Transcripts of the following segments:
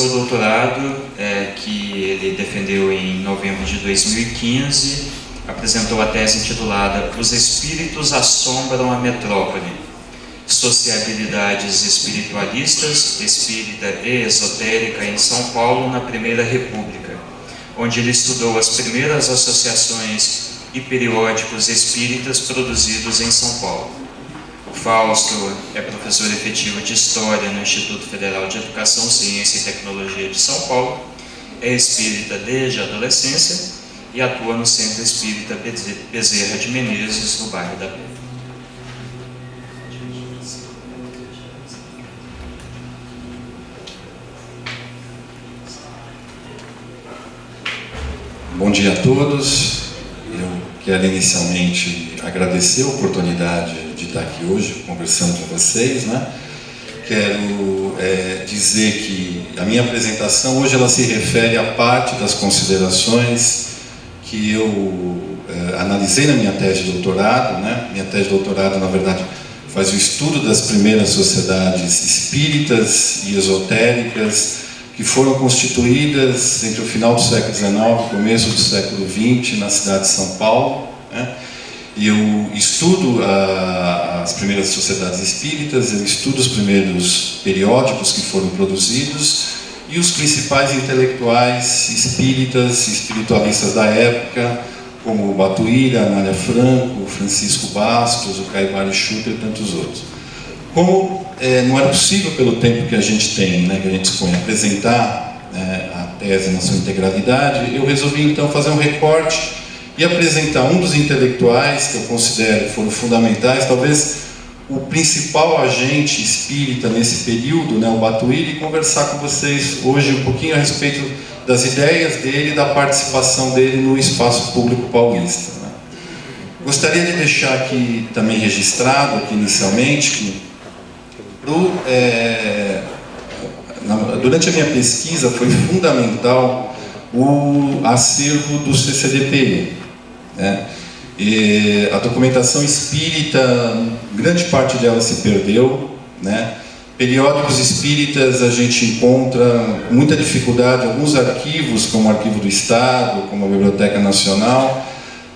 seu doutorado, que ele defendeu em novembro de 2015, apresentou a tese intitulada Os Espíritos Assombram a Metrópole, Sociabilidades Espiritualistas, Espírita e Esotérica em São Paulo na Primeira República, onde ele estudou as primeiras associações e periódicos espíritas produzidos em São Paulo. O Fausto é professor efetivo de História no Instituto Federal de Educação, Ciência e Tecnologia de São Paulo, é espírita desde a adolescência e atua no Centro Espírita Bezerra de Menezes, no bairro da Penha. Bom dia a todos. Eu quero inicialmente agradecer a oportunidade de estar aqui hoje conversando com vocês, né? Quero dizer que a minha apresentação hoje ela se refere a parte das considerações que eu analisei na minha tese de doutorado, né? Minha tese de doutorado, na verdade, faz o estudo das primeiras sociedades espíritas e esotéricas que foram constituídas entre o final do século XIX e o começo do século XX na cidade de São Paulo, né? E eu estudo as primeiras sociedades espíritas, eu estudo os primeiros periódicos que foram produzidos e os principais intelectuais espíritas e espiritualistas da época, como o Batuíra, Anália Franco, o Francisco Bastos, o Caibara Schutter e tantos outros. Como não era possível, pelo tempo que a gente tem, né, que a gente dispõe, apresentar a tese na sua integralidade, eu resolvi então fazer um recorte e apresentar um dos intelectuais que eu considero que foram fundamentais, talvez o principal agente espírita nesse período, né, o Batuíra, e conversar com vocês hoje um pouquinho a respeito das ideias dele e da participação dele no espaço público paulista, né. Gostaria de deixar aqui também registrado, aqui inicialmente, que durante a minha pesquisa foi fundamental o acervo do CCDPE, né? E a documentação espírita, grande parte dela se perdeu, né? Periódicos espíritas a gente encontra com muita dificuldade, alguns arquivos, como o Arquivo do Estado, como a Biblioteca Nacional,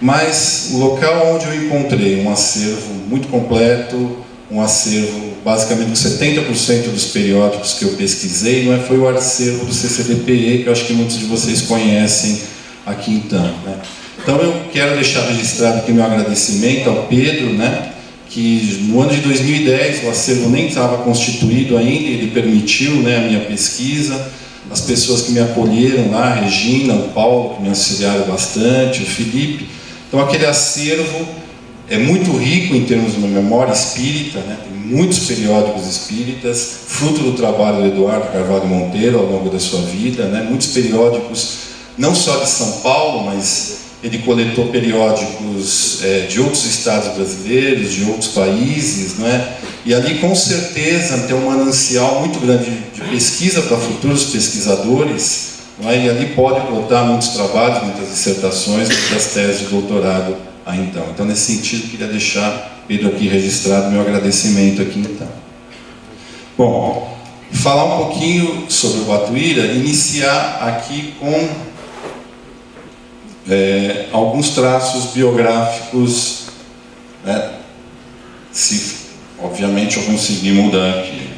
mas o local onde eu encontrei um acervo muito completo, um acervo basicamente com 70% dos periódicos que eu pesquisei, não foi o acervo do CCDPE, que eu acho que muitos de vocês conhecem aqui então, né? Então eu quero deixar registrado aqui meu agradecimento ao Pedro, né, que no ano de 2010 o acervo nem estava constituído ainda, ele permitiu, né, a minha pesquisa, as pessoas que me acolheram lá, a Regina, o Paulo, que me auxiliaram bastante, o Felipe. Então aquele acervo é muito rico em termos de uma memória espírita, né? Tem muitos periódicos espíritas, fruto do trabalho do Eduardo Carvalho Monteiro ao longo da sua vida, né? Muitos periódicos, não só de São Paulo, mas ele coletou periódicos de outros estados brasileiros, de outros países, né? E ali com certeza tem um manancial muito grande de pesquisa para futuros pesquisadores, né? E ali pode botar muitos trabalhos, muitas dissertações, muitas teses de doutorado aí então. Então, nesse sentido, queria deixar, Pedro, aqui registrado meu agradecimento aqui então. Bom, falar um pouquinho sobre o Batuíra, iniciar aqui com alguns traços biográficos, né? Se, obviamente, eu conseguir mudar aqui.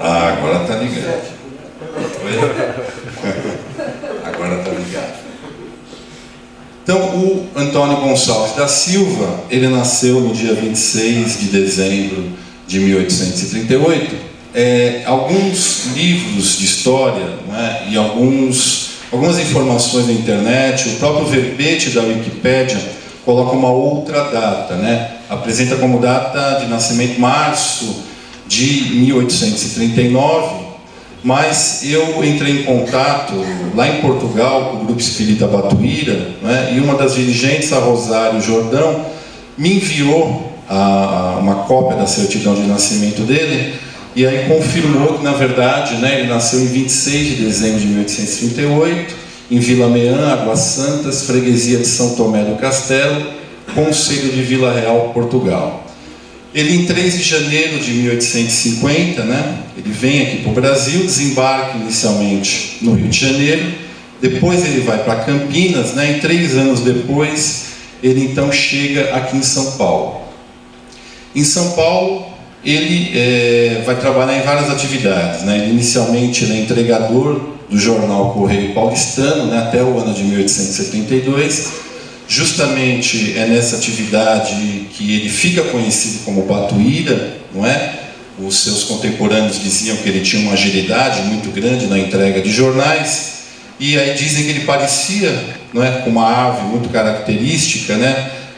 Agora está ligado. Agora está ligado. Então, o Antônio Gonçalves da Silva, ele nasceu no dia 26 de dezembro de 1838. Alguns livros de história, né, e algumas informações na internet, o próprio verbete da Wikipédia coloca uma outra data, né? Apresenta como data de nascimento março de 1839, mas eu entrei em contato lá em Portugal com o Grupo Espírita Batuíra, né? E uma das dirigentes, a Rosário Jordão, me enviou uma cópia da certidão de nascimento dele, e aí confirmou que, na verdade, né, ele nasceu em 26 de dezembro de 1838, em Vila Meã, Águas Santas, freguesia de São Tomé do Castelo, concelho de Vila Real, Portugal. Ele, em 3 de janeiro de 1850, ele vem aqui para o Brasil, desembarca inicialmente no Rio de Janeiro, depois ele vai para Campinas, e 3 anos depois ele então chega aqui em São Paulo. Em São Paulo ele vai trabalhar em várias atividades, Ele, inicialmente, ele é entregador do jornal Correio Paulistano, até o ano de 1872. Justamente é nessa atividade que ele fica conhecido como Batuíra, não é? Os seus contemporâneos diziam que ele tinha uma agilidade muito grande na entrega de jornais, e aí dizem que ele parecia, não é, com uma ave muito característica,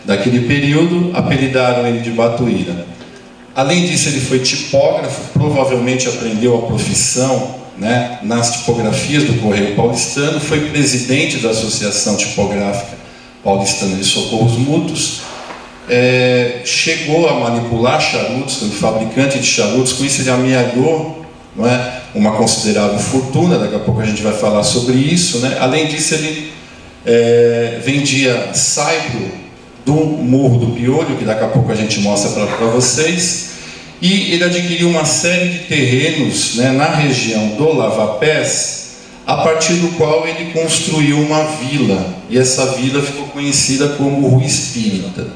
daquele período, apelidaram ele de Batuíra. Além disso, ele foi tipógrafo, provavelmente aprendeu a profissão, nas tipografias do Correio Paulistano, foi presidente da Associação Tipográfica Paulistana de Socorros Mútuos, chegou a manipular charutos, foi fabricante de charutos, com isso ele amealhou, uma considerável fortuna, daqui a pouco a gente vai falar sobre isso, Além disso, ele vendia saibro do Morro do Piolho, que daqui a pouco a gente mostra para vocês, e ele adquiriu uma série de terrenos, na região do Lavapés, a partir do qual ele construiu uma vila, e essa vila ficou conhecida como Rua Espírita.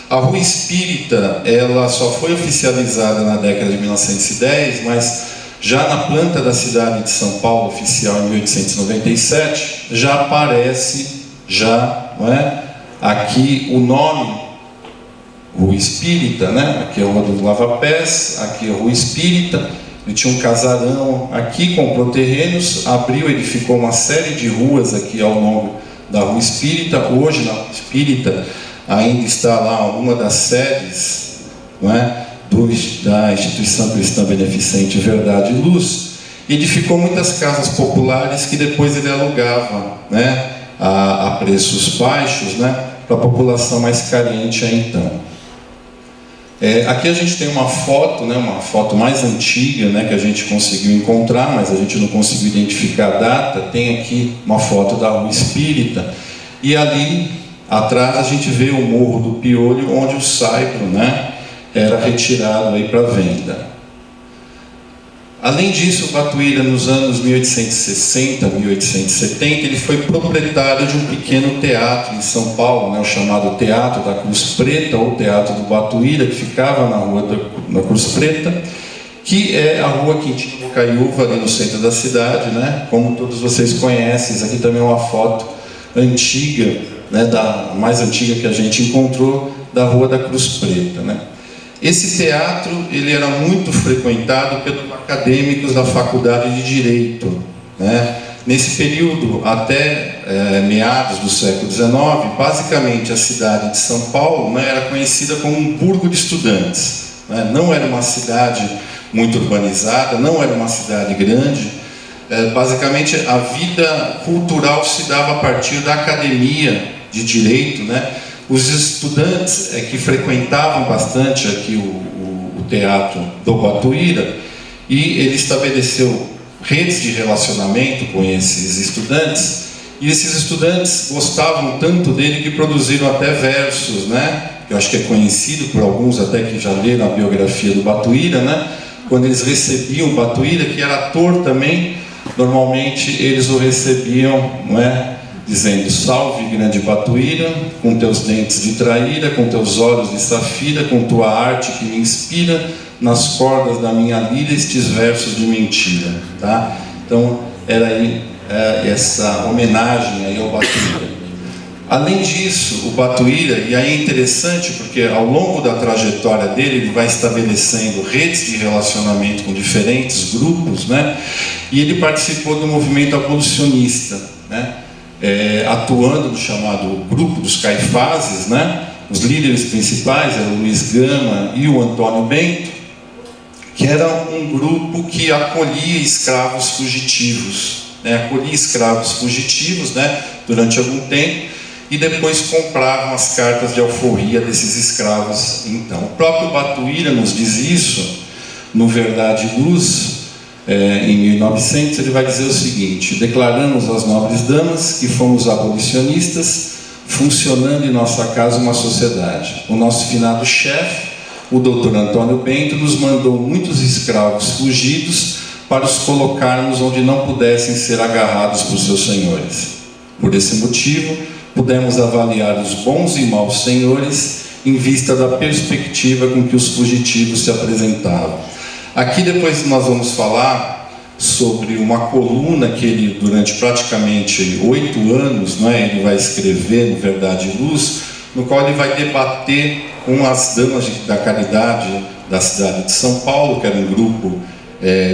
A Rua Espírita, ela só foi oficializada na década de 1910, mas já na planta da cidade de São Paulo, oficial em 1897, já aparece, aqui o nome Rua Espírita, aqui é a Rua do Lavapés, aqui é a Rua Espírita. Ele tinha um casarão aqui, comprou terrenos, abriu, edificou uma série de ruas aqui ao longo da Rua Espírita. Hoje, na Rua Espírita, ainda está lá uma das sedes, da Instituição Cristã Beneficente Verdade e Luz. Edificou muitas casas populares que depois ele alugava, a preços baixos, para a população mais carente aí então. Aqui a gente tem uma foto, uma foto mais antiga, que a gente conseguiu encontrar, mas a gente não conseguiu identificar a data. Tem aqui uma foto da Rua Espírita, e ali atrás a gente vê o Morro do Piolho, onde o saibro, era retirado aí para venda. Além disso, o Batuíra, nos anos 1860, 1870, ele foi proprietário de um pequeno teatro em São Paulo, o chamado Teatro da Cruz Preta, ou Teatro do Batuíra, que ficava na Rua da Cruz Preta, que é a Rua Quintino Bocaiúva, ali no centro da cidade, como todos vocês conhecem. Isso aqui também é uma foto antiga, da mais antiga que a gente encontrou, da Rua da Cruz Preta, Esse teatro ele era muito frequentado pelos acadêmicos da Faculdade de Direito. Nesse período, até meados do século XIX, basicamente a cidade de São Paulo era conhecida como um burgo de estudantes. Não era uma cidade muito urbanizada, não era uma cidade grande. Basicamente, a vida cultural se dava a partir da academia de Direito, Os estudantes que frequentavam bastante aqui o teatro do Batuíra, e ele estabeleceu redes de relacionamento com esses estudantes, e esses estudantes gostavam tanto dele que produziram até versos, que eu acho que é conhecido por alguns até que já leram a biografia do Batuíra, quando eles recebiam o Batuíra, que era ator também, normalmente eles o recebiam, dizendo: salve, grande Batuíra, com teus dentes de traíra, com teus olhos de safira, com tua arte que me inspira, nas cordas da minha lira estes versos de mentira. Então, era aí essa homenagem aí ao Batuíra. Além disso, o Batuíra, e aí é interessante porque ao longo da trajetória dele, ele vai estabelecendo redes de relacionamento com diferentes grupos, e ele participou do movimento abolicionista, atuando no chamado Grupo dos Caifazes, Os líderes principais eram o Luiz Gama e o Antônio Bento, que era um grupo que acolhia escravos fugitivos, durante algum tempo, e depois compravam as cartas de alforria desses escravos. Então, o próprio Batuíra nos diz isso no Verdade e Luz, em 1900, ele vai dizer o seguinte: declaramos às nobres damas que fomos abolicionistas, funcionando em nossa casa uma sociedade. O nosso finado chefe, o Dr. Antônio Bento, nos mandou muitos escravos fugidos para os colocarmos onde não pudessem ser agarrados por seus senhores. Por esse motivo, pudemos avaliar os bons e maus senhores em vista da perspectiva com que os fugitivos se apresentavam. Aqui depois nós vamos falar sobre uma coluna que ele, durante praticamente 8 anos, ele vai escrever no Verdade e Luz, no qual ele vai debater com as damas da caridade da cidade de São Paulo, que era um grupo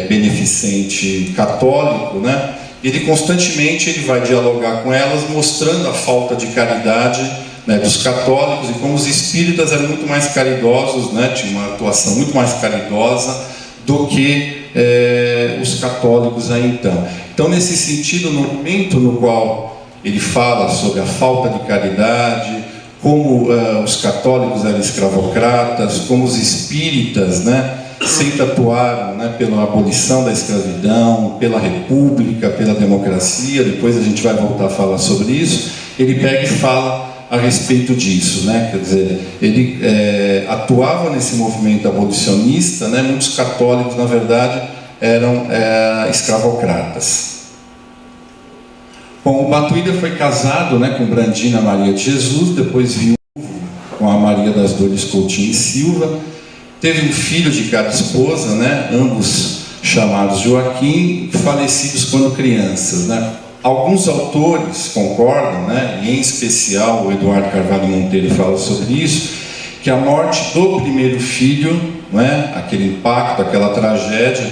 beneficente católico, Ele constantemente vai dialogar com elas, mostrando a falta de caridade dos católicos e como os espíritas eram muito mais caridosos, tinha uma atuação muito mais caridosa do que os católicos aí então. Então, nesse sentido, no momento no qual ele fala sobre a falta de caridade, como os católicos eram escravocratas, como os espíritas, sempre atuaram pela abolição da escravidão, pela república, pela democracia. Depois a gente vai voltar a falar sobre isso. Ele pega e fala a respeito disso, Quer dizer, ele atuava nesse movimento abolicionista, Muitos católicos, na verdade, eram escravocratas. Bom, o Batuíra foi casado, com Brandina Maria de Jesus, depois viúvo com a Maria das Dores Coutinho e Silva. Teve um filho de cada esposa, ambos chamados Joaquim, falecidos quando crianças, Alguns autores concordam, e em especial o Eduardo Carvalho Monteiro fala sobre isso, que a morte do primeiro filho, aquele impacto, aquela tragédia,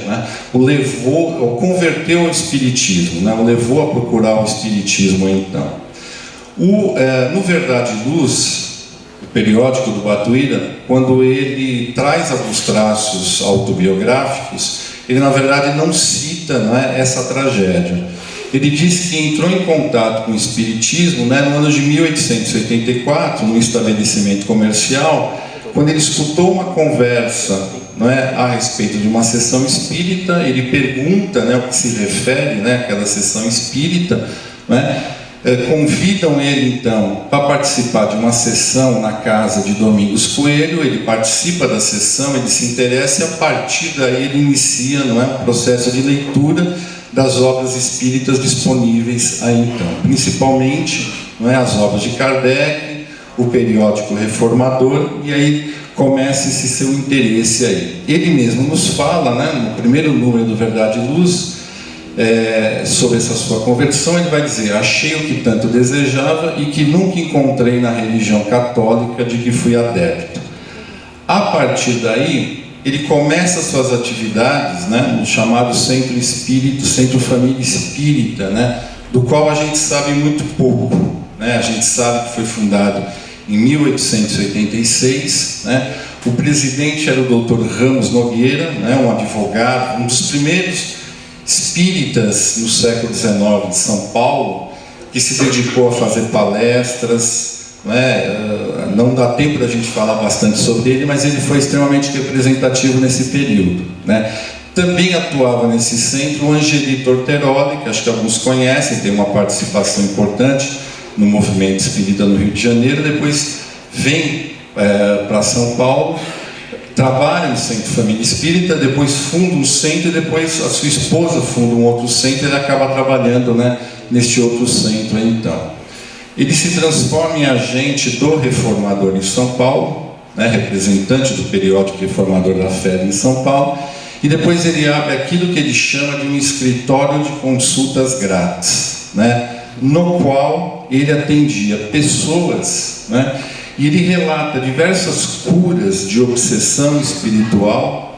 o levou, ou converteu ao espiritismo, o levou a procurar o espiritismo então. No Verdade e Luz, o periódico do Batuíra, quando ele traz alguns traços autobiográficos, ele na verdade não cita essa tragédia. Ele diz que entrou em contato com o espiritismo no ano de 1884, num estabelecimento comercial, quando ele escutou uma conversa a respeito de uma sessão espírita. Ele pergunta o que se refere àquela sessão espírita, convidam ele então para participar de uma sessão na casa de Domingos Coelho. Ele participa da sessão, ele se interessa e a partir daí ele inicia um processo de leitura das obras espíritas disponíveis aí então, principalmente as obras de Kardec, o periódico Reformador, e aí começa esse seu interesse aí. Ele mesmo nos fala, no primeiro número do Verdade e Luz, sobre essa sua conversão. Ele vai dizer: achei o que tanto desejava e que nunca encontrei na religião católica de que fui adepto. A partir daí, ele começa suas atividades no chamado Centro Espírito, Centro Família Espírita, do qual a gente sabe muito pouco. A gente sabe que foi fundado em 1886. O presidente era o Dr. Ramos Nogueira, um advogado, um dos primeiros espíritas no século XIX de São Paulo, que se dedicou a fazer palestras. Não dá tempo da gente falar bastante sobre ele, mas ele foi extremamente representativo nesse período. Também atuava nesse centro o Angelito Orteroli, que acho que alguns conhecem, tem uma participação importante no movimento espírita no Rio de Janeiro. Depois vem para São Paulo, trabalha no Centro Família Espírita, depois funda um centro e depois a sua esposa funda um outro centro. Ele acaba trabalhando neste outro centro aí, então. Ele se transforma em agente do Reformador em São Paulo, representante do periódico Reformador da Fé em São Paulo, e depois ele abre aquilo que ele chama de um escritório de consultas grátis, no qual ele atendia pessoas, e ele relata diversas curas de obsessão espiritual,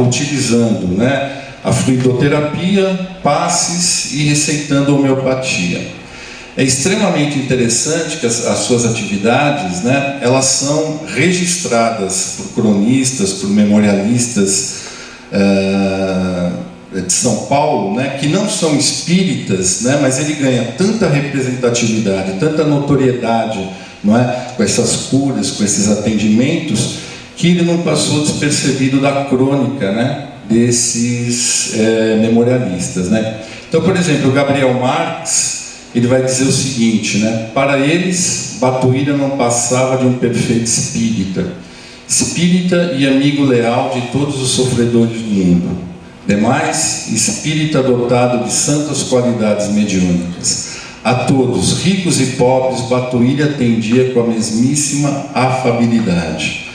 utilizando a fluidoterapia, passes e receitando homeopatia. É extremamente interessante que as suas atividades, elas são registradas por cronistas, por memorialistas de São Paulo, que não são espíritas, mas ele ganha tanta representatividade, tanta notoriedade, com essas curas, com esses atendimentos, que ele não passou despercebido da crônica, desses memorialistas, né? Então, por exemplo, o Gabriel Marques, ele vai dizer o seguinte, né? Para eles, Batuíra não passava de um perfeito espírita e amigo leal de todos os sofredores do mundo. Demais, espírita dotado de santas qualidades mediúnicas. A todos, ricos e pobres, Batuíra atendia com a mesmíssima afabilidade.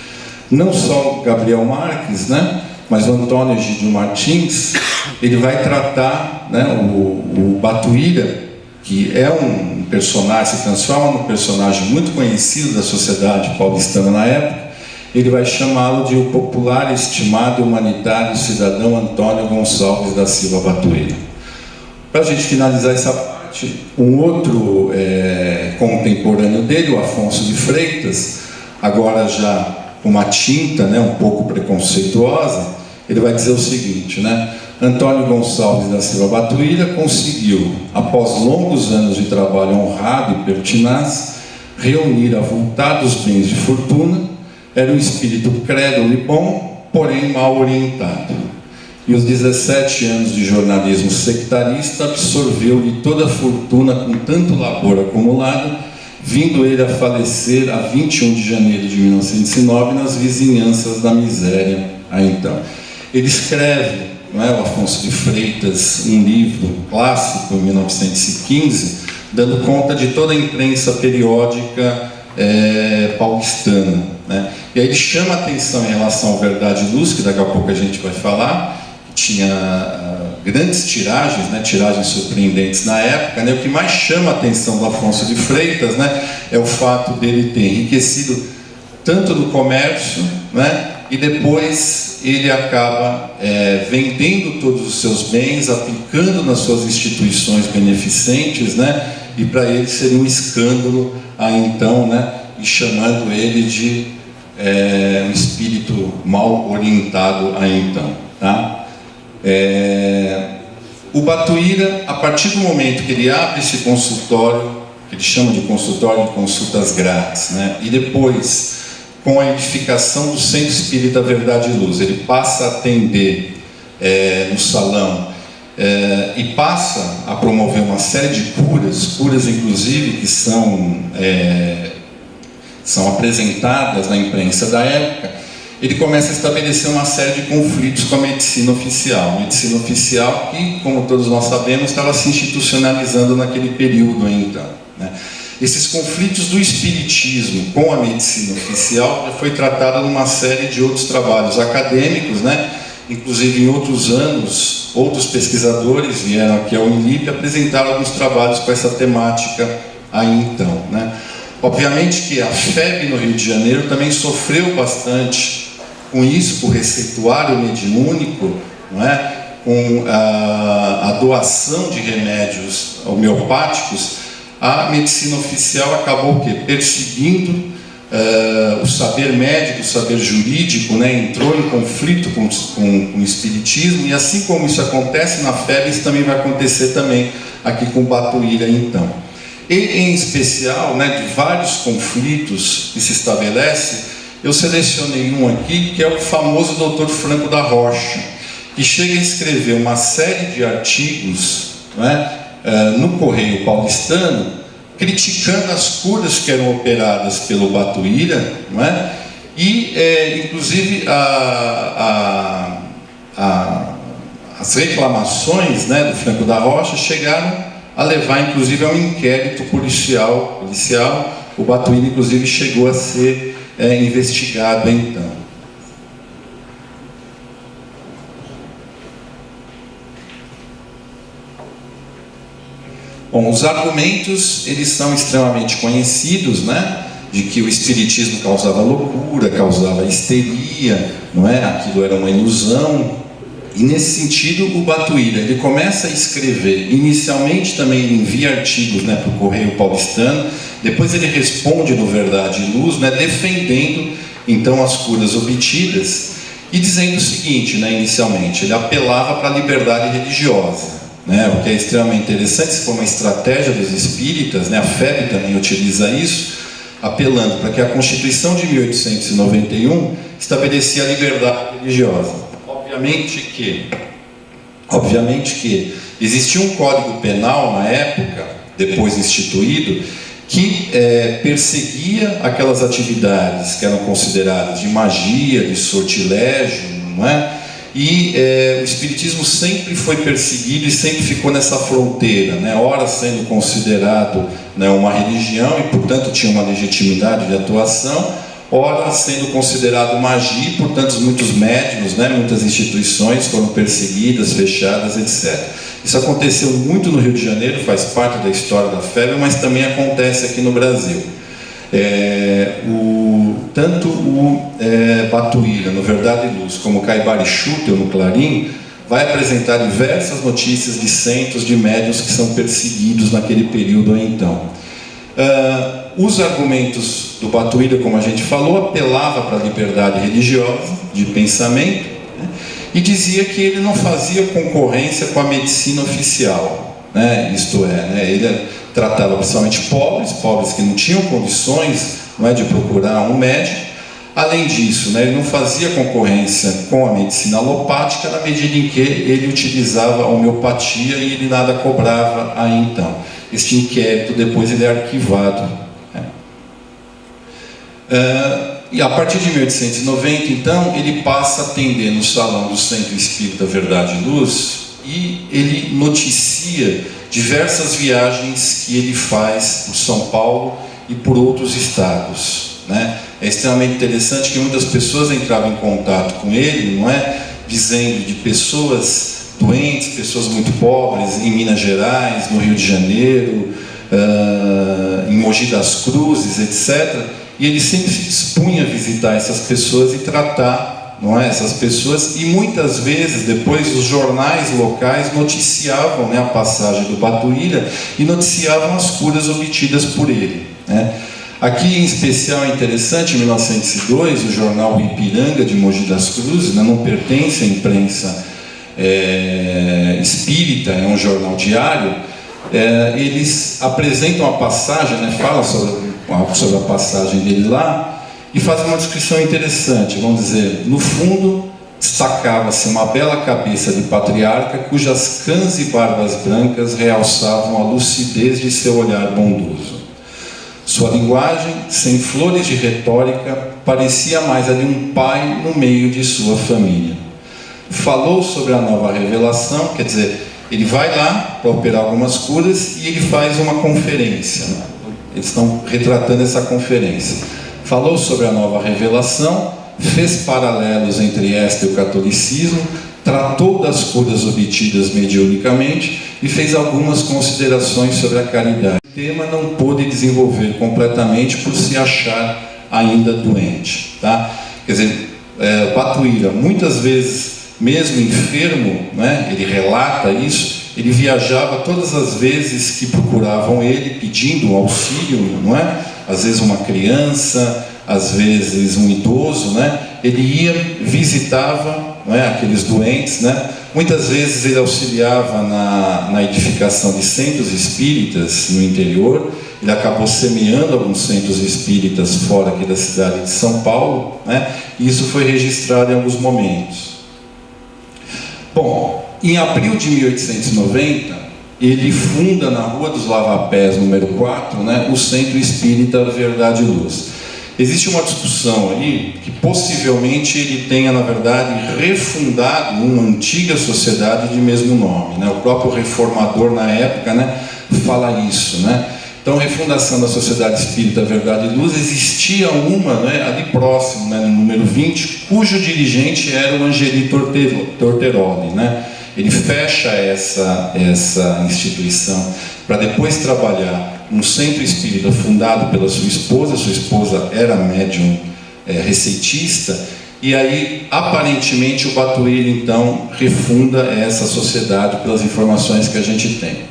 Não só Gabriel Marques, né? Mas o Antônio Egídio Martins, ele vai tratar, né, o Batuíra, que é um personagem, se transforma num personagem muito conhecido da sociedade paulistana na época. Ele vai chamá-lo de o popular, estimado e humanitário cidadão Antônio Gonçalves da Silva Batuíra. Para a gente finalizar essa parte, um outro contemporâneo dele, o Afonso de Freitas, agora já com uma tinta, né, um pouco preconceituosa, ele vai dizer o seguinte, né? Antônio Gonçalves da Silva Batuíra conseguiu, após longos anos de trabalho honrado e pertinaz, reunir avultados bens de fortuna. Era um espírito crédulo e bom, porém mal orientado. E os 17 anos de jornalismo sectarista absorveu-lhe toda a fortuna com tanto labor acumulado, vindo ele a falecer a 21 de janeiro de 1909 nas vizinhanças da miséria a então. Ele escreve, não é, o Afonso de Freitas, um livro clássico, em 1915, dando conta de toda a imprensa periódica paulistana, né? E aí ele chama a atenção em relação ao Verdade e Luz, que daqui a pouco a gente vai falar, tinha grandes tiragens, né, tiragens surpreendentes na época, né? O que mais chama a atenção do Afonso de Freitas, né, é o fato dele ter enriquecido tanto no comércio, né, e depois ele acaba vendendo todos os seus bens, aplicando nas suas instituições beneficentes, né, e para ele seria um escândalo aí então, né, e chamando ele de um espírito mal orientado aí então, tá? O Batuíra, a partir do momento que ele abre esse consultório, que ele chama de consultório de consultas grátis, né, e depois, com a edificação do Centro Espírita Verdade e Luz, ele passa a atender no salão e passa a promover uma série de curas inclusive que são apresentadas na imprensa da época. Ele começa a estabelecer uma série de conflitos com a medicina oficial. Medicina oficial que, como todos nós sabemos, estava se institucionalizando naquele período aí, então, né? Esses conflitos do espiritismo com a medicina oficial já foi tratado numa série de outros trabalhos acadêmicos, né? Inclusive em outros anos, outros pesquisadores vieram aqui ao INLIP e apresentaram alguns trabalhos com essa temática aí então, né? Obviamente que a FEB no Rio de Janeiro também sofreu bastante com isso, com o receituário mediúnico, não é? Com a doação de remédios homeopáticos. A medicina oficial acabou perseguindo o saber médico, o saber jurídico, né? Entrou em conflito com o espiritismo, e assim como isso acontece na FEB, isso também vai acontecer também aqui com o Batuíra então. E em especial, né, de vários conflitos que se estabelece, eu selecionei um aqui que é o famoso Dr. Franco da Rocha, que chega a escrever uma série de artigos, né, no Correio Paulistano, criticando as curas que eram operadas pelo Batuíra, não é? E inclusive as reclamações, né, do Franco da Rocha chegaram a levar inclusive a um inquérito policial. O Batuíra inclusive chegou a ser investigado então. Bom, os argumentos, eles são extremamente conhecidos, né? De que o espiritismo causava loucura, causava histeria, não é? Aquilo era uma ilusão. E nesse sentido, o Batuíra, ele começa a escrever, inicialmente também ele envia artigos, né, para o Correio Paulistano, depois ele responde no Verdade e Luz, né, defendendo então as curas obtidas e dizendo o seguinte, né, inicialmente, ele apelava para a liberdade religiosa, né, o que é extremamente interessante. Se for uma estratégia dos espíritas, né, a FEB também utiliza isso, apelando para que a Constituição de 1891 estabelecia a liberdade religiosa. Obviamente que existia um código penal na época, depois instituído, que perseguia aquelas atividades que eram consideradas de magia, de sortilégio, não é? E o espiritismo sempre foi perseguido e sempre ficou nessa fronteira, né? Ora sendo considerado, né, uma religião e, portanto, tinha uma legitimidade de atuação, ora sendo considerado magia e, portanto, muitos médiuns, né, muitas instituições foram perseguidas, fechadas, etc. Isso aconteceu muito no Rio de Janeiro, faz parte da história da febre, mas também acontece aqui no Brasil. Tanto o Batuíra, no Verdade e Luz, como o Caibara Schutel, no Clarim, vai apresentar diversas notícias de centros de médiuns que são perseguidos naquele período aí então. Os argumentos do Batuíra, como a gente falou, apelava para a liberdade religiosa, de pensamento, né, e dizia que ele não fazia concorrência com a medicina oficial, né, isto é, né, ele tratava principalmente pobres que não tinham condições, não é, de procurar um médico. Além disso, né, ele não fazia concorrência com a medicina alopática na medida em que ele utilizava a homeopatia e ele nada cobrava aí então. Este inquérito depois ele é arquivado. Né? E a partir de 1890, então, ele passa a atender no salão do Centro Espírita Verdade e Luz e ele noticia diversas viagens que ele faz por São Paulo e por outros estados, né? É extremamente interessante que muitas pessoas entravam em contato com ele, não é? Dizendo de pessoas doentes, pessoas muito pobres em Minas Gerais, no Rio de Janeiro, em Mogi das Cruzes, etc. E ele sempre se dispunha a visitar essas pessoas e tratar, não é, essas pessoas, e muitas vezes depois os jornais locais noticiavam, né, a passagem do Batuíra e noticiavam as curas obtidas por ele, né? Aqui em especial é interessante, em 1902, o jornal Ipiranga de Mogi das Cruzes, né, não pertence à imprensa espírita, é um jornal diário, eles apresentam a passagem, né, falam sobre a passagem dele lá, e fazem uma descrição interessante. Vamos dizer, no fundo destacava-se uma bela cabeça de patriarca cujas cãs e barbas brancas realçavam a lucidez de seu olhar bondoso. Sua linguagem, sem flores de retórica, parecia mais a de um pai no meio de sua família. Falou sobre a nova revelação, quer dizer, ele vai lá para operar algumas curas e ele faz uma conferência, né? Eles estão retratando essa conferência. Falou sobre a nova revelação, fez paralelos entre esta e o catolicismo, tratou das curas obtidas mediunicamente e fez algumas considerações sobre a caridade. O tema não pôde desenvolver completamente por se achar ainda doente, tá? Quer dizer, Batuíra, muitas vezes, mesmo enfermo, né, ele relata isso, ele viajava todas as vezes que procuravam ele, pedindo um auxílio, não é? Às vezes uma criança, às vezes um idoso, né? Ele ia, visitava, não é, aqueles doentes, né? Muitas vezes ele auxiliava na edificação de centros espíritas no interior. Ele acabou semeando alguns centros espíritas fora aqui da cidade de São Paulo, né? E isso foi registrado em alguns momentos. Bom, em abril de 1890, ele funda na Rua dos Lavapés, número 4, né, o Centro Espírita Verdade e Luz. Existe uma discussão aí que possivelmente ele tenha, na verdade, refundado uma antiga sociedade de mesmo nome, né? O próprio reformador na época, né, fala isso, né? Então, a refundação da Sociedade Espírita Verdade e Luz, existia uma, né, ali próximo, né, no número 20, cujo dirigente era o Angeli Torteroli, né? Ele fecha essa instituição para depois trabalhar num centro espírita fundado pela sua esposa era médium receitista, e aí, aparentemente, o Batuíra, então, refunda essa sociedade pelas informações que a gente tem.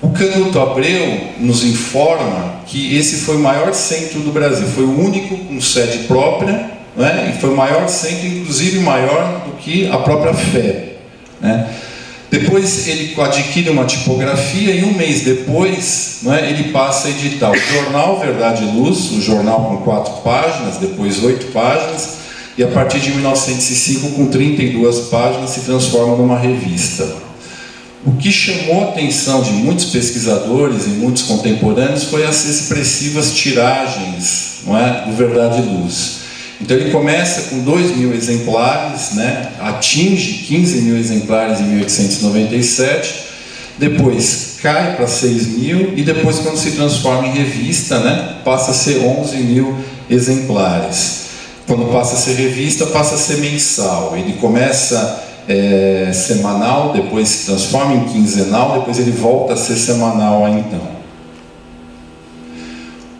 O Canuto Abreu nos informa que esse foi o maior centro do Brasil, foi o único com sede própria, né? E foi o maior centro, inclusive maior do que a própria FEB, né? Depois ele adquire uma tipografia e um mês depois, né, ele passa a editar o jornal Verdade e Luz, o jornal com 4 páginas, depois 8 páginas, e a partir de 1905, com 32 páginas, se transforma numa revista. O que chamou a atenção de muitos pesquisadores e muitos contemporâneos foi as expressivas tiragens, não é, do Verdade e Luz. Então ele começa com 2.000 exemplares, né, atinge 15.000 exemplares em 1897, depois cai para 6.000 e depois, quando se transforma em revista, né, passa a ser 11.000 exemplares. Quando passa a ser revista, passa a ser mensal. Ele começa semanal, depois se transforma em quinzenal, depois ele volta a ser semanal então.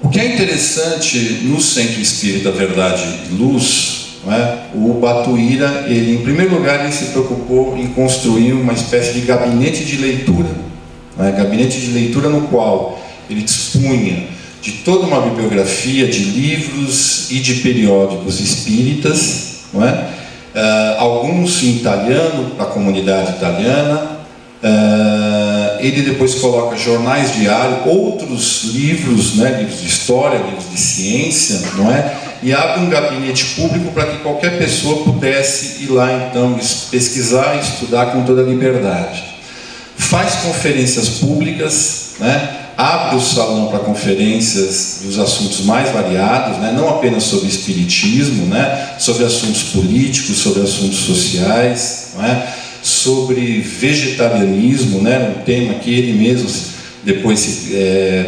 O que é interessante no Centro Espírita Verdade e Luz, não é? O Batuíra, ele, em primeiro lugar, ele se preocupou em construir uma espécie de gabinete de leitura, não é? Gabinete de leitura no qual ele dispunha de toda uma bibliografia de livros e de periódicos espíritas, não é? Alguns em italiano, para a comunidade italiana. Ele depois coloca jornais diários, outros livros, né, livros de história, livros de ciência, não é? E abre um gabinete público para que qualquer pessoa pudesse ir lá então pesquisar e estudar com toda a liberdade. Faz conferências públicas, né? Abre o salão para conferências dos assuntos mais variados, né? Não apenas sobre espiritismo, né? Sobre assuntos políticos, sobre assuntos sociais, não é? Sobre vegetarianismo, né, um tema que ele mesmo depois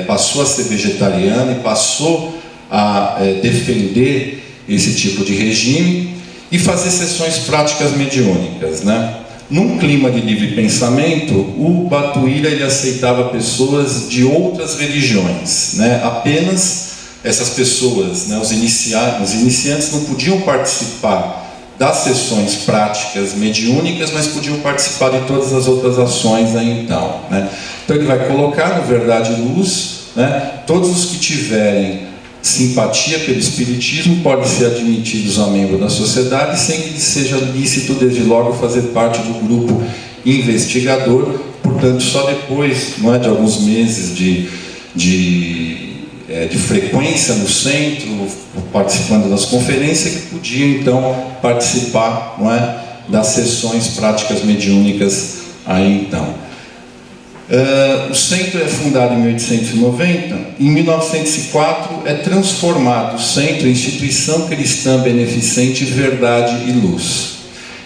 passou a ser vegetariano e passou a defender esse tipo de regime, e fazer sessões práticas mediúnicas, né? Num clima de livre pensamento, o Batuíra, ele aceitava pessoas de outras religiões, né? Apenas essas pessoas, né, os iniciantes não podiam participar das sessões práticas mediúnicas, mas podiam participar de todas as outras ações aí então, né? Então ele vai colocar no Verdade e Luz, né, todos os que tiverem simpatia pelo Espiritismo podem ser admitidos a membro da sociedade, sem que seja lícito desde logo fazer parte do grupo investigador. Portanto, só depois, não é, de alguns meses de frequência no centro, participando das conferências, que podia então participar, não é, das sessões práticas mediúnicas aí então. O centro é fundado em 1890, em 1904 é transformado o centro em instituição cristã beneficente Verdade e Luz.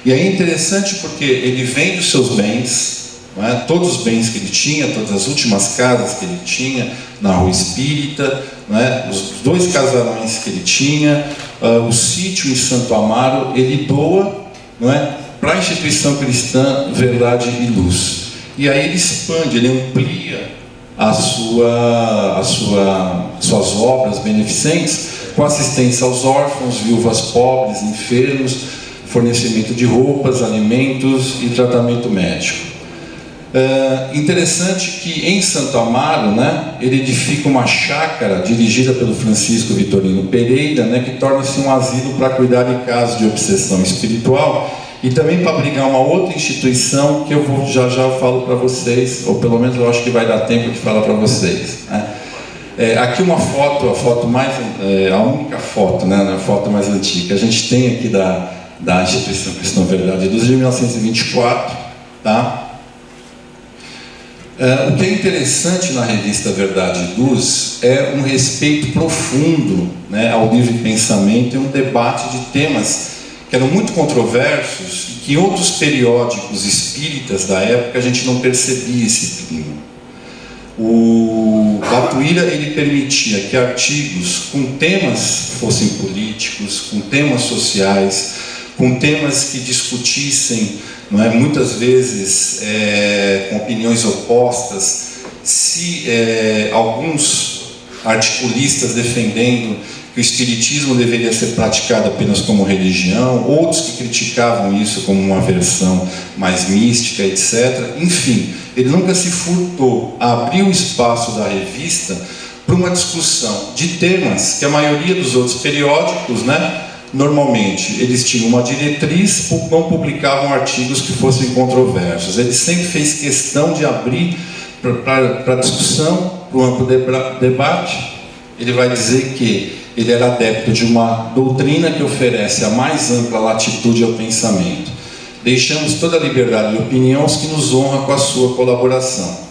E aí é interessante porque ele vende os seus bens, não é? Todos os bens que ele tinha, todas as últimas casas que ele tinha na Rua Espírita, não é? Os 2 casarões que ele tinha, o sítio em Santo Amaro, ele doa, não é, para a instituição cristã Verdade e Luz. E aí ele expande, ele amplia suas obras beneficentes com assistência aos órfãos, viúvas pobres, enfermos, fornecimento de roupas, alimentos e tratamento médico. Interessante que em Santo Amaro, né, ele edifica uma chácara dirigida pelo Francisco Vitorino Pereira, né, que torna-se um asilo para cuidar de casos de obsessão espiritual e também para abrigar uma outra instituição que eu já falo para vocês, ou pelo menos eu acho que vai dar tempo de falar para vocês, né? Aqui uma foto, a única foto, né, a foto mais antiga que a gente tem aqui da instituição Cristã Verdade e Luz, de 1924, tá? O que é interessante na revista Verdade e Luz é um respeito profundo, né, ao livre pensamento e um debate de temas que eram muito controversos e que em outros periódicos espíritas da época a gente não percebia esse clima. O Batuíra, ele permitia que artigos com temas fossem políticos, com temas sociais, com temas que discutissem, não é, muitas vezes com opiniões opostas, se alguns articulistas defendendo que o espiritismo deveria ser praticado apenas como religião, outros que criticavam isso como uma versão mais mística, etc. Enfim, ele nunca se furtou a abrir o espaço da revista para uma discussão de temas que a maioria dos outros periódicos, né, normalmente eles tinham uma diretriz, não publicavam artigos que fossem controversos. Ele sempre fez questão de abrir para discussão, para o amplo debate. Ele vai dizer que ele era adepto de uma doutrina que oferece a mais ampla latitude ao pensamento. Deixamos toda a liberdade de opinião aos que nos honram com a sua colaboração.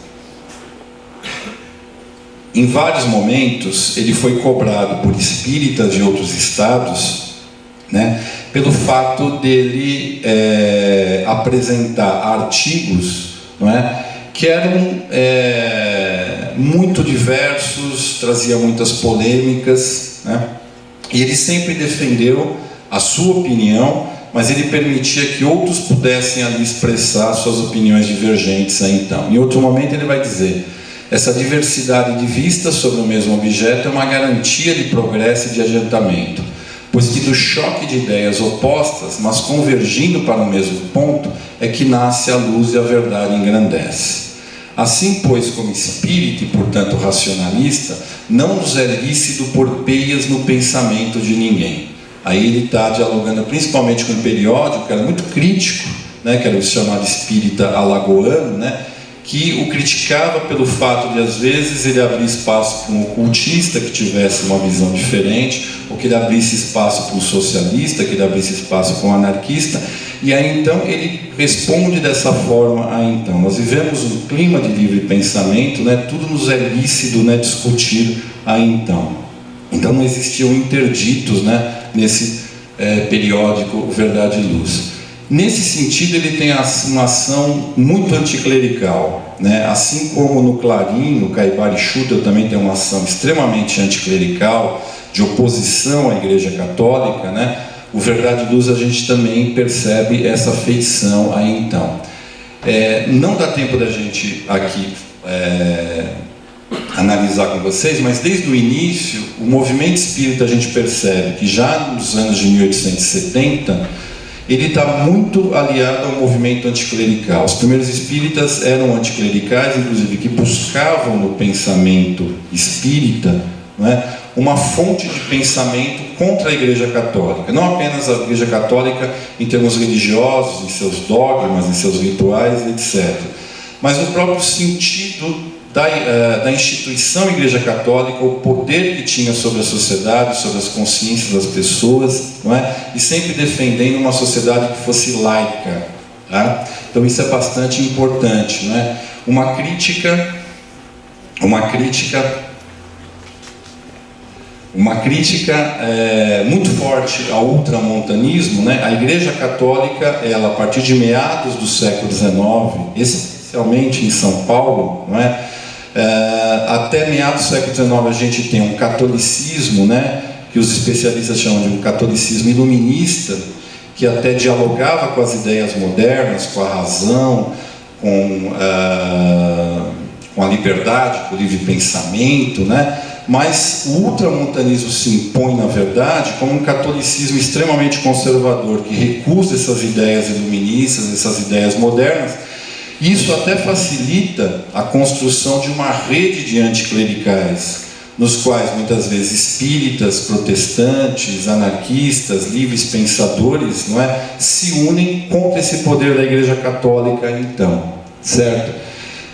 Em vários momentos, ele foi cobrado por espíritas de outros estados, né, pelo fato dele apresentar artigos, não é, que eram muito diversos, trazia muitas polêmicas, né, e ele sempre defendeu a sua opinião, mas ele permitia que outros pudessem ali expressar suas opiniões divergentes. Então, em outro momento ele vai dizer: essa diversidade de vistas sobre o mesmo objeto é uma garantia de progresso e de adiantamento, pois que do choque de ideias opostas, mas convergindo para o mesmo ponto, é que nasce a luz e a verdade engrandece. Assim, pois, como espírito e, portanto, racionalista, não nos é lícito pôr peias no pensamento de ninguém. Aí ele está dialogando principalmente com o periódico, que era muito crítico, né, que era o chamado espírita alagoano, né, que o criticava pelo fato de, às vezes, ele abrir espaço para um ocultista que tivesse uma visão diferente, ou que ele abrisse espaço para um socialista, que ele abrisse espaço para um anarquista, e aí então ele responde dessa forma. Então, nós vivemos um clima de livre pensamento, né, tudo nos é lícito, né, discutir então não existiam interditos, né, nesse periódico Verdade e Luz. Nesse sentido, ele tem uma ação muito anticlerical, né? Assim como no Clarim, o Caibara e Schutter também tem uma ação extremamente anticlerical, de oposição à Igreja Católica, né? O Verdade e Luz, a gente também percebe essa feição aí então. Não dá tempo da gente aqui analisar com vocês, mas desde o início, o movimento espírita, a gente percebe que já nos anos de 1870, ele está muito aliado ao movimento anticlerical. Os primeiros espíritas eram anticlericais, inclusive, que buscavam no pensamento espírita, não é, uma fonte de pensamento contra a Igreja Católica. Não apenas a Igreja Católica em termos religiosos, em seus dogmas, em seus rituais, etc. Mas o próprio sentido da instituição Igreja Católica, o poder que tinha sobre a sociedade, sobre as consciências das pessoas, não é? E sempre defendendo uma sociedade que fosse laica, tá? Então isso é bastante importante, não é? Uma crítica muito forte ao ultramontanismo, né? A Igreja Católica, ela, a partir de meados do século XIX, especialmente em São Paulo, não é? Até meados do século XIX a gente tem um catolicismo, né, que os especialistas chamam de um catolicismo iluminista, que até dialogava com as ideias modernas, com a razão, com a liberdade, com o livre pensamento, né? Mas o ultramontanismo se impõe, na verdade, como um catolicismo extremamente conservador, que recusa essas ideias iluministas, essas ideias modernas. Isso até facilita a construção de uma rede de anticlericais, nos quais muitas vezes espíritas, protestantes, anarquistas, livres pensadores, não é, se unem contra esse poder da Igreja Católica, então, certo?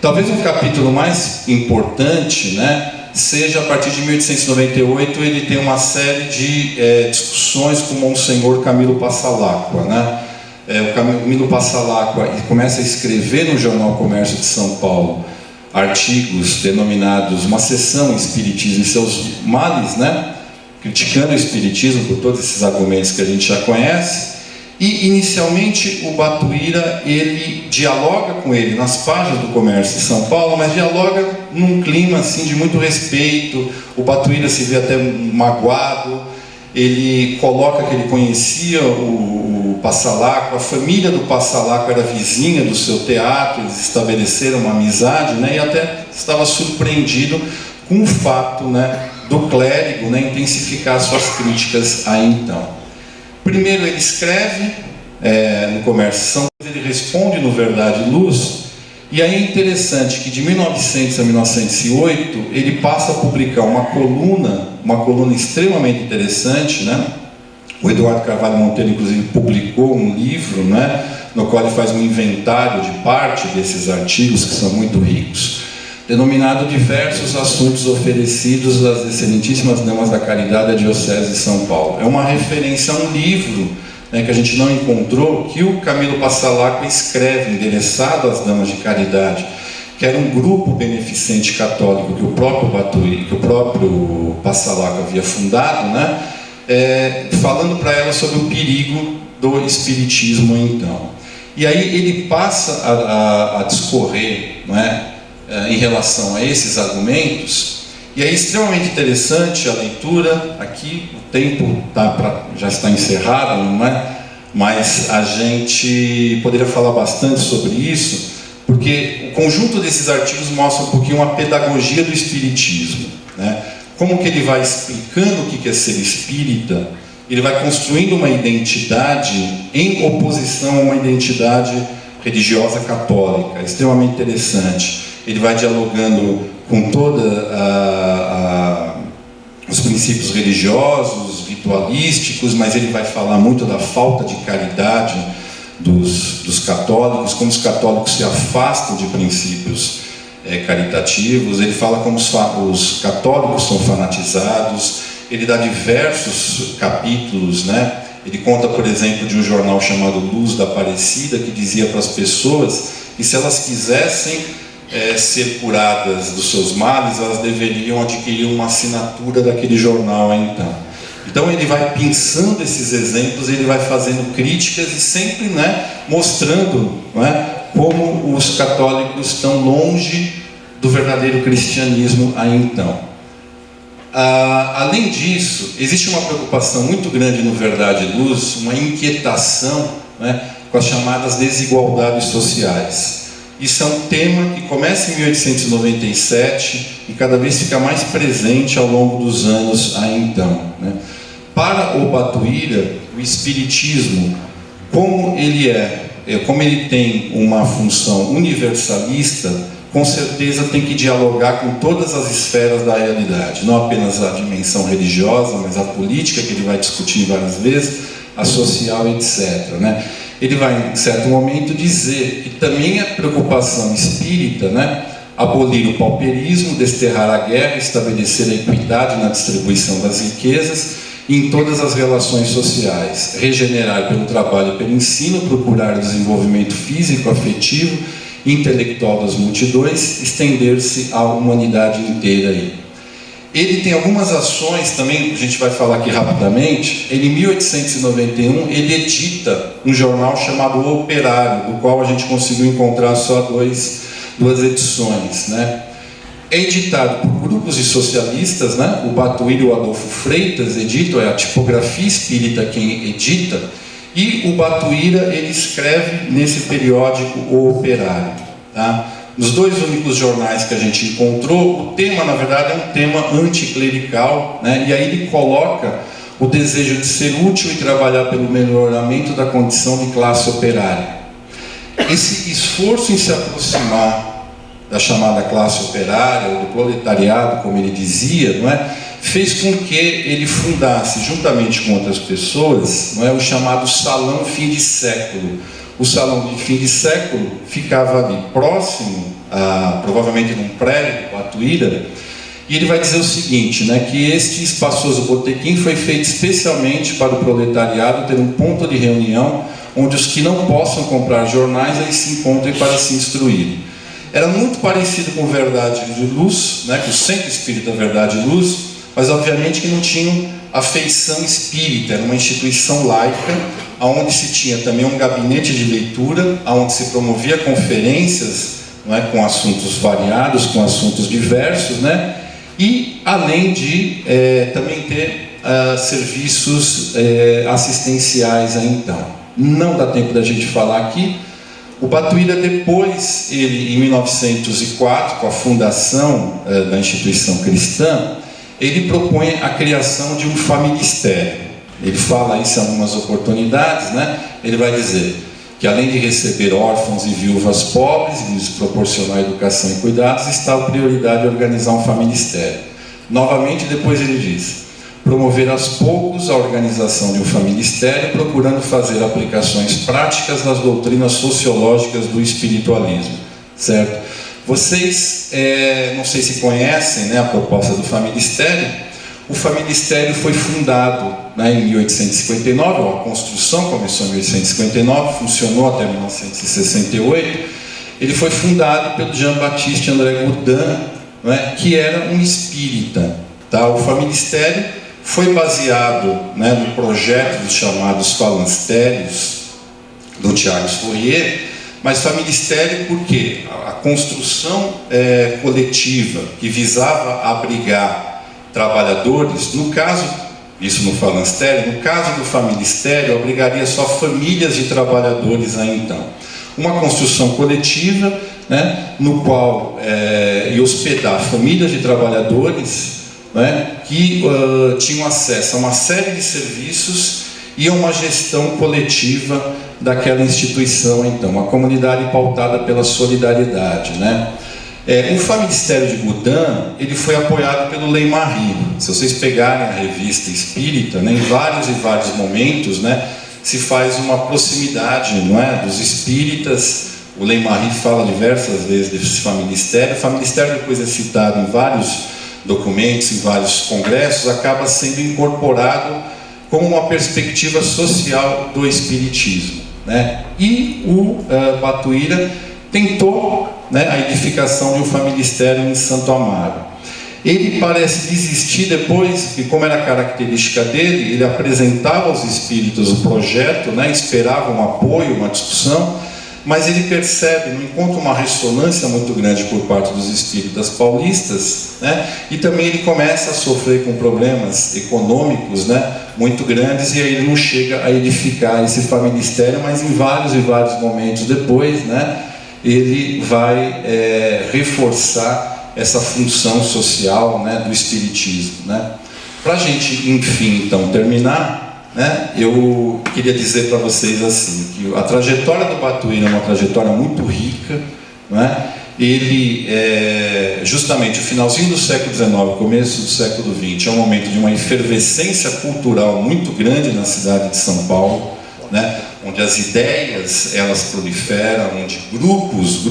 Talvez o capítulo mais importante, né, seja a partir de 1898, ele tem uma série de discussões com o Monsenhor Camilo Passalacqua, né? O Camilo Passalacqua começa a escrever no Jornal Comércio de São Paulo artigos denominados Uma Sessão Espiritismo e Seus Males, né? Criticando o Espiritismo por todos esses argumentos que a gente já conhece. E inicialmente o Batuíra, ele dialoga com ele nas páginas do Comércio de São Paulo, mas dialoga num clima assim de muito respeito. O Batuíra se vê até magoado. Ele coloca que ele conhecia o Passalacqua, a família do Passalacqua era vizinha do seu teatro, eles estabeleceram uma amizade, né, e até estava surpreendido com o fato, né, do clérigo, né, intensificar suas críticas aí então. Primeiro ele escreve no Comércio de São Paulo, ele responde no Verdade e Luz, e aí é interessante que de 1900 a 1908 ele passa a publicar uma coluna extremamente interessante, né? O Eduardo Carvalho Monteiro, inclusive, publicou um livro, né, no qual ele faz um inventário de parte desses artigos, que são muito ricos. denominado Diversos Assuntos Oferecidos às Excelentíssimas Damas da Caridade da Diocese de São Paulo. É uma referência a um livro, né, que a gente não encontrou, que o Camilo Passalacqua escreve, endereçado às Damas de Caridade, que era um grupo beneficente católico que o próprio Batuíra, que o próprio Passalacqua havia fundado, né, falando para ela sobre o perigo do espiritismo então. E aí ele passa a discorrer, não é, em relação a esses argumentos, e é extremamente interessante a leitura. Aqui o tempo já está encerrado, não é? Mas a gente poderia falar bastante sobre isso, porque o conjunto desses artigos mostra um pouquinho a pedagogia do espiritismo, né? Como que ele vai explicando o que é ser espírita, ele vai construindo uma identidade em oposição a uma identidade religiosa católica. É extremamente interessante. Ele vai dialogando com todos os princípios religiosos, ritualísticos, mas ele vai falar muito da falta de caridade dos católicos, como os católicos se afastam de princípios caritativos. Ele fala como os católicos são fanatizados. Ele dá diversos capítulos, né? Ele conta, por exemplo, de um jornal chamado Luz da Aparecida, que dizia para as pessoas que se elas quisessem ser curadas dos seus males, elas deveriam adquirir uma assinatura daquele jornal então. Então ele vai pensando esses exemplos, ele vai fazendo críticas e sempre, né, mostrando, né, como os católicos estão longe do verdadeiro cristianismo aí então. Além disso, existe uma preocupação muito grande no Verdade e Luz, uma inquietação, né, com as chamadas desigualdades sociais. Isso é um tema que começa em 1897 e cada vez fica mais presente ao longo dos anos aí então, né? Para o Batuíra, o espiritismo, como ele tem uma função universalista, com certeza tem que dialogar com todas as esferas da realidade, não apenas a dimensão religiosa, mas a política, que ele vai discutir várias vezes, a social, etc., né? Ele vai, em certo momento, dizer que também é preocupação espírita, né, abolir o pauperismo, desterrar a guerra, estabelecer a equidade na distribuição das riquezas em todas as relações sociais, regenerar pelo trabalho e pelo ensino, procurar o desenvolvimento físico, afetivo e intelectual das multidões, estender-se à humanidade inteira aí. Ele tem algumas ações também, a gente vai falar aqui rapidamente. Ele, em 1891, ele edita um jornal chamado O Operário, do qual a gente conseguiu encontrar só duas edições, né? É editado por grupos de socialistas, né? O Batuíra e o Adolfo Freitas editam, é a Tipografia Espírita quem edita, e o Batuíra, ele escreve nesse periódico O Operário, tá? Nos dois únicos jornais que a gente encontrou, o tema, na verdade, é um tema anticlerical, né? E aí ele coloca o desejo de ser útil e trabalhar pelo melhoramento da condição de classe operária. Esse esforço em se aproximar da chamada classe operária, ou do proletariado, como ele dizia, não é? Fez com que ele fundasse, juntamente com outras pessoas, não é? O chamado Salão Fim de Século. O Salão de Fim de Século ficava ali próximo, provavelmente num prédio do Batuíra, e ele vai dizer o seguinte, né, que este espaçoso botequim foi feito especialmente para o proletariado ter um ponto de reunião onde os que não possam comprar jornais aí se encontrem para se instruírem. Era muito parecido com Verdade e Luz, né, com o Centro Espírita Verdade e Luz, mas obviamente que não tinham a feição espírita. Era uma instituição laica, onde se tinha também um gabinete de leitura, onde se promovia conferências, não é, com assuntos variados, com assuntos diversos, né? E além de também ter serviços assistenciais aí então. Não dá tempo da gente falar aqui. O Batuíra depois, ele, em 1904, com a fundação da instituição cristã, ele propõe a criação de um familistério. Ele fala isso em algumas oportunidades, né? Ele vai dizer que além de receber órfãos e viúvas pobres e lhes proporcionar educação e cuidados, está a prioridade de organizar um familistério. Novamente, depois ele diz, promover aos poucos a organização de um familistério, procurando fazer aplicações práticas nas doutrinas sociológicas do espiritualismo, certo? Vocês, não sei se conhecem, né, a proposta do Familistério. O Familistério foi fundado, né, em 1859, a construção começou em 1859, funcionou até 1968. Ele foi fundado pelo Jean-Baptiste André Godin, né, que era um espírita. Tá? O Familistério foi baseado, né, no projeto dos chamados Falansterios, do Charles Fourier, mas Familistério por quê? A construção coletiva que visava abrigar trabalhadores, no caso, isso no Falanstério, no caso do Familistério, abrigaria só famílias de trabalhadores aí então. Uma construção coletiva, né, no qual ia hospedar famílias de trabalhadores, né, que tinham acesso a uma série de serviços e a uma gestão coletiva daquela instituição, então, uma comunidade pautada pela solidariedade, né? O Familistério de Godin, ele foi apoiado pelo Ley-Marie. Se vocês pegarem a revista Espírita, né, em vários e vários momentos, né, se faz uma proximidade, não é, dos espíritas. O Ley-Marie fala diversas vezes desse Familistério. O Familistério depois é citado em vários documentos, em vários congressos, acaba sendo incorporado como uma perspectiva social do espiritismo, né? E o Batuíra tentou, né, a edificação de um Familistério em Santo Amaro. Ele parece desistir depois, e como era característica dele, ele apresentava aos espíritos o projeto, né, esperava um apoio, uma discussão, mas ele percebe, não encontra uma ressonância muito grande por parte dos espíritas paulistas, né, e também ele começa a sofrer com problemas econômicos, né, muito grandes, e aí ele não chega a edificar esse Familistério, mas em vários e vários momentos depois, né, ele vai reforçar essa função social, né, do espiritismo, né. Para a gente, enfim, então, terminar, né, eu queria dizer para vocês assim, que a trajetória do Batuíra é uma trajetória muito rica, né. Ele, justamente, o finalzinho do século XIX, começo do século XX, é um momento de uma efervescência cultural muito grande na cidade de São Paulo, né, onde as ideias elas proliferam, onde grupos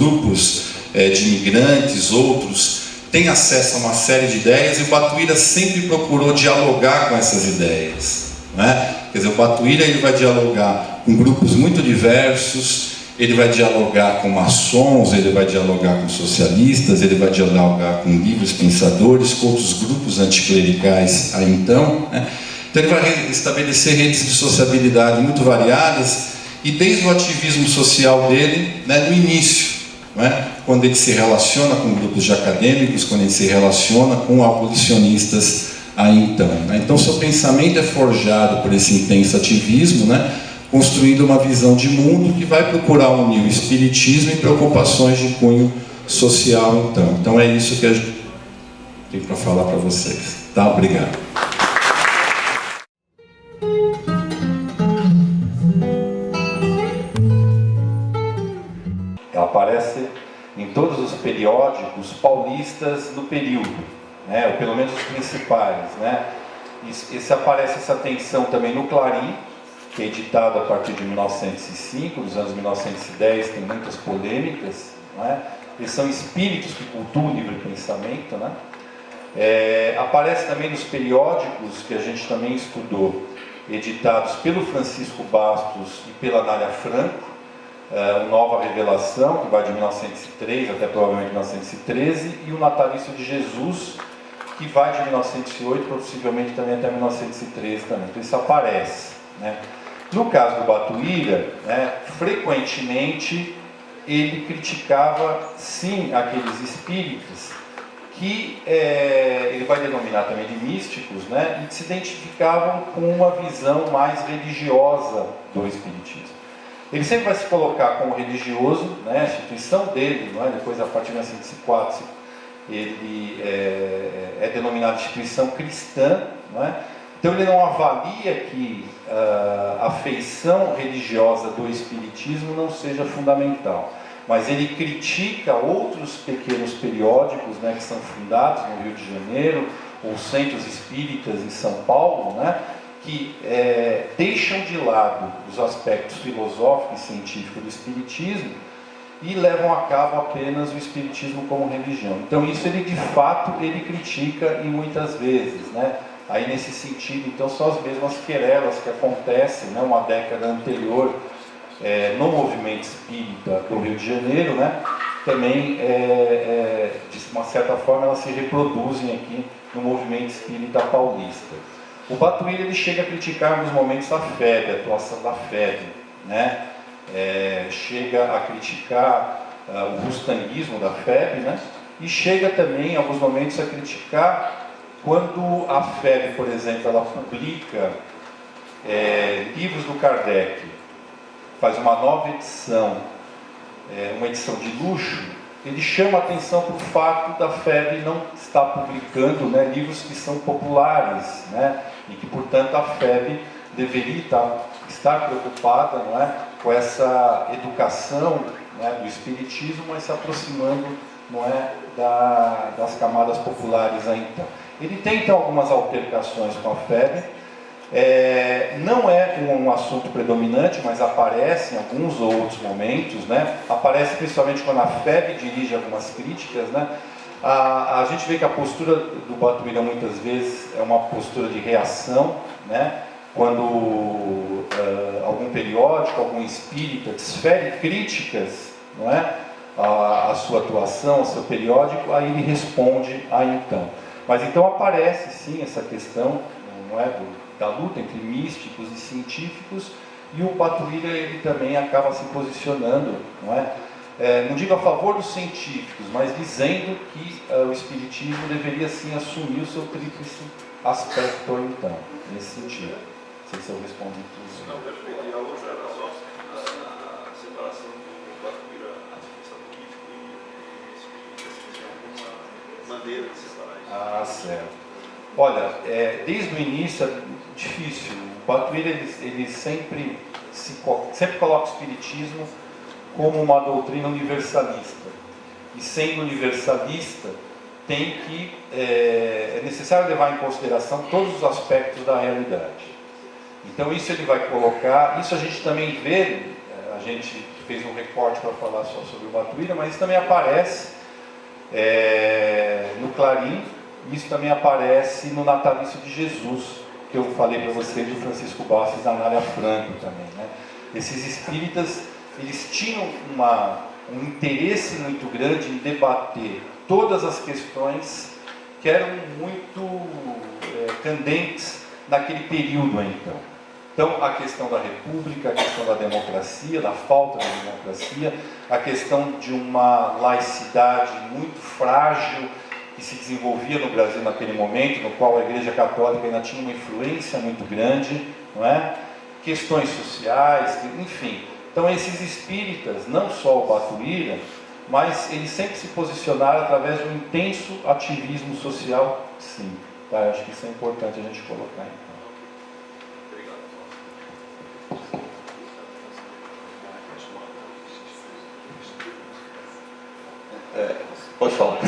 de imigrantes, outros, têm acesso a uma série de ideias, e o Batuíra sempre procurou dialogar com essas ideias, né? Quer dizer, o Batuíra ele vai dialogar com grupos muito diversos, ele vai dialogar com maçons, ele vai dialogar com socialistas, ele vai dialogar com livres pensadores, com outros grupos anticlericais aí então, né? Então ele vai estabelecer redes de sociabilidade muito variadas, e desde o ativismo social dele, né, no início, né, quando ele se relaciona com grupos de acadêmicos, quando ele se relaciona com abolicionistas aí então, né? Então seu pensamento é forjado por esse intenso ativismo, né, construindo uma visão de mundo que vai procurar unir o espiritismo e preocupações de cunho social então. Então é isso que a gente tem para falar para vocês. Tá? Obrigado. Ela aparece em todos os periódicos paulistas do período, né, ou pelo menos os principais, né. Aparece essa tensão também no Clarim, que é editado a partir de 1905, nos anos 1910 tem muitas polêmicas, né. Eles são espíritos que cultuam o livre pensamento, né. Aparece também nos periódicos que a gente também estudou, editados pelo Francisco Bastos e pela Nália Franco, o Nova Revelação, que vai de 1903 até provavelmente 1913, e o Natalício de Jesus, que vai de 1908, possivelmente também até 1913 também. Então isso aparece, né? No caso do Batuíra, né, frequentemente ele criticava sim aqueles espíritos que ele vai denominar também de místicos, né, e que se identificavam com uma visão mais religiosa do espiritismo. Ele sempre vai se colocar como religioso, né, a instituição dele, não é? Depois, a partir de 1904, ele é denominado de instituição cristã, não é? Então ele não avalia que a feição religiosa do espiritismo não seja fundamental, mas ele critica outros pequenos periódicos, né, que são fundados no Rio de Janeiro, ou centros espíritas em São Paulo, né, que deixam de lado os aspectos filosóficos e científicos do espiritismo e levam a cabo apenas o espiritismo como religião. Então isso ele de fato ele critica e muitas vezes, né? Aí nesse sentido, então são as mesmas querelas que acontecem, né, uma década anterior no movimento espírita do Rio de Janeiro, né? Também de uma certa forma elas se reproduzem aqui no movimento espírita paulista. O Batuíra ele chega a criticar em alguns momentos a FEB, a atuação da FEB, né? Chega a criticar o rustanguismo da FEB, né? E chega também, em alguns momentos, a criticar quando a FEB, por exemplo, ela publica livros do Kardec, faz uma nova edição, uma edição de luxo, ele chama a atenção para o fato da FEB não estar publicando, né, livros que são populares, né? E que, portanto, a FEB deveria estar preocupada, não é, com essa educação, né, do espiritismo, mas se aproximando, não é, das camadas populares aí, então. Ele tem então algumas altercações com a FEB, não é um assunto predominante, mas aparece em alguns outros momentos, né? Aparece principalmente quando a FEB dirige algumas críticas, né? A gente vê que a postura do Batuíra muitas vezes é uma postura de reação, né? Quando algum periódico, algum espírita desfere críticas, não é? A sua atuação, ao seu periódico, aí ele responde então. Mas então aparece sim essa questão, não é, da luta entre místicos e científicos, e o Batuíra ele também acaba se posicionando, não é? Não digo a favor dos científicos, mas dizendo que o espiritismo deveria sim assumir o seu tríplice aspecto, então, nesse sentido. Não sei se eu respondi tudo. Não, perfeito. E a outra era só a separação do Batuíra ativista político e espírita, se alguma maneira de separar isso. Certo. Olha, desde o início é difícil. O Batuíra ele sempre coloca o espiritismo como uma doutrina universalista. E sendo universalista, é necessário levar em consideração todos os aspectos da realidade. Então isso ele vai colocar, isso a gente também vê, a gente fez um recorte para falar só sobre o Batuíra, mas isso também aparece no Clarim, isso também aparece no Natalício de Jesus, que eu falei para vocês do Francisco Bastos da Anália Franco também, né? Esses espíritas, eles tinham um interesse muito grande em debater todas as questões que eram muito candentes naquele período então. Então, a questão da república, a questão da democracia, da falta de democracia, a questão de uma laicidade muito frágil que se desenvolvia no Brasil naquele momento, no qual a Igreja Católica ainda tinha uma influência muito grande, não é? Questões sociais, enfim. Então, esses espíritas, não só o Batuíra, mas eles sempre se posicionaram através de um intenso ativismo social, sim. Tá? Eu acho que isso é importante a gente colocar. Pode falar.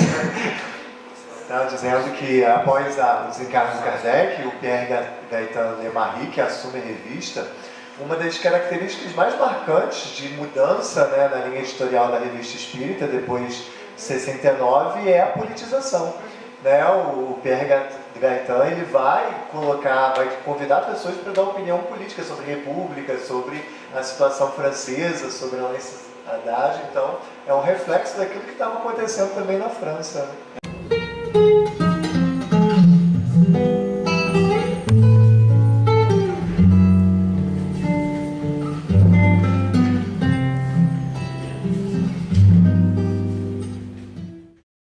Estava dizendo que após o desencarne do Kardec, o Pierre Gaëtan Lemarie, que assume a revista, uma das características mais marcantes de mudança, né, na linha editorial da Revista Espírita, depois de 69, é a politização. Né? O Pierre Gaëtan ele vai convidar pessoas para dar opinião política sobre a República, sobre a situação francesa, sobre a laicidade. Então, é um reflexo daquilo que estava acontecendo também na França. Né?